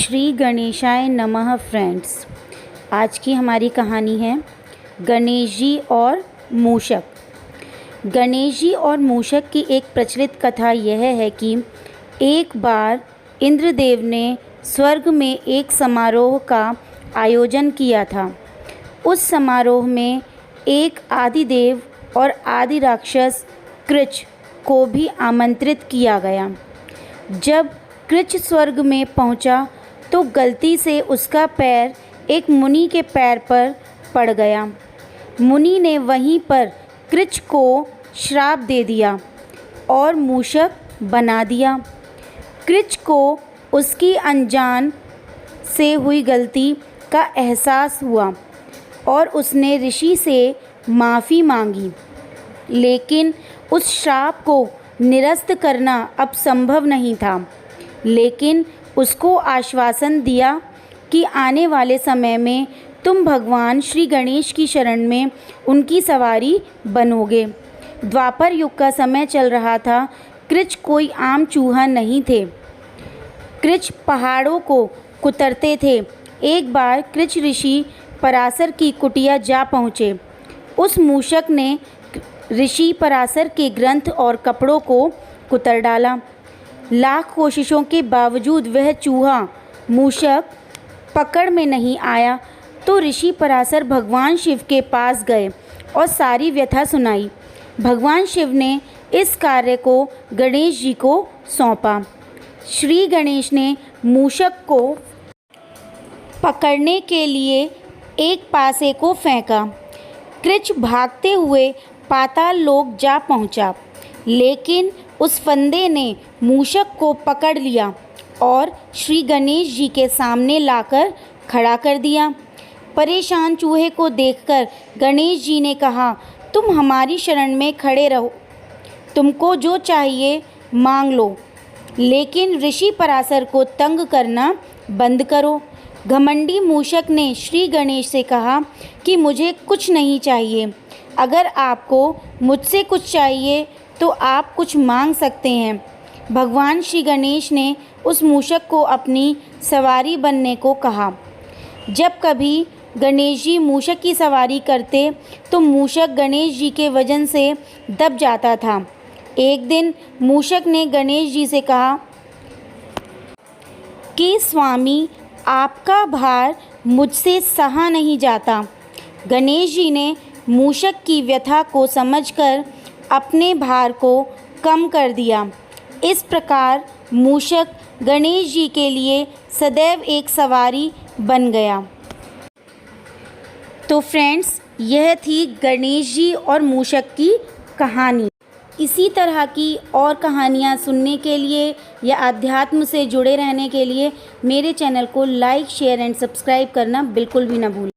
श्री गणेशाय नमः फ्रेंड्स। आज की हमारी कहानी है गणेश जी और मूषक। गणेश जी और मूषक की एक प्रचलित कथा यह है कि एक बार इंद्रदेव ने स्वर्ग में एक समारोह का आयोजन किया था। उस समारोह में एक आदिदेव और आदि राक्षस कृच को भी आमंत्रित किया गया। जब कृच स्वर्ग में पहुंचा तो गलती से उसका पैर एक मुनि के पैर पर पड़ गया। मुनि ने वहीं पर कृच को श्राप दे दिया और मूषक बना दिया। कृच को उसकी अनजान से हुई गलती का एहसास हुआ और उसने ऋषि से माफ़ी मांगी, लेकिन उस श्राप को निरस्त करना अब संभव नहीं था। लेकिन उसको आश्वासन दिया कि आने वाले समय में तुम भगवान श्री गणेश की शरण में उनकी सवारी बनोगे। द्वापर युग का समय चल रहा था। कृच कोई आम चूहा नहीं थे। कृच पहाड़ों को कुतरते थे। एक बार कृच ऋषि पराशर की कुटिया जा पहुँचे। उस मूषक ने ऋषि पराशर के ग्रंथ और कपड़ों को कुतर डाला। लाख कोशिशों के बावजूद वह चूहा मूषक पकड़ में नहीं आया तो ऋषि पराशर भगवान शिव के पास गए और सारी व्यथा सुनाई। भगवान शिव ने इस कार्य को गणेश जी को सौंपा। श्री गणेश ने मूषक को पकड़ने के लिए एक पासे को फेंका। कृच भागते हुए पाताल लोक जा पहुंचा, लेकिन उस फंदे ने मूषक को पकड़ लिया और श्री गणेश जी के सामने लाकर खड़ा कर दिया। परेशान चूहे को देखकर गणेश जी ने कहा, तुम हमारी शरण में खड़े रहो, तुमको जो चाहिए मांग लो, लेकिन ऋषि पराशर को तंग करना बंद करो। घमंडी मूषक ने श्री गणेश से कहा कि मुझे कुछ नहीं चाहिए। अगर आपको मुझसे कुछ चाहिए तो आप कुछ मांग सकते हैं। भगवान श्री गणेश ने उस मूषक को अपनी सवारी बनने को कहा। जब कभी गणेश जी मूषक की सवारी करते तो मूषक गणेश जी के वजन से दब जाता था। एक दिन मूषक ने गणेश जी से कहा कि स्वामी, आपका भार मुझसे सहा नहीं जाता। गणेश जी ने मूषक की व्यथा को समझकर अपने भार को कम कर दिया। इस प्रकार मूषक गणेश जी के लिए सदैव एक सवारी बन गया। तो फ्रेंड्स, यह थी गणेश जी और मूषक की कहानी। इसी तरह की और कहानियाँ सुनने के लिए या अध्यात्म से जुड़े रहने के लिए मेरे चैनल को लाइक, शेयर एंड सब्सक्राइब करना बिल्कुल भी ना भूलें।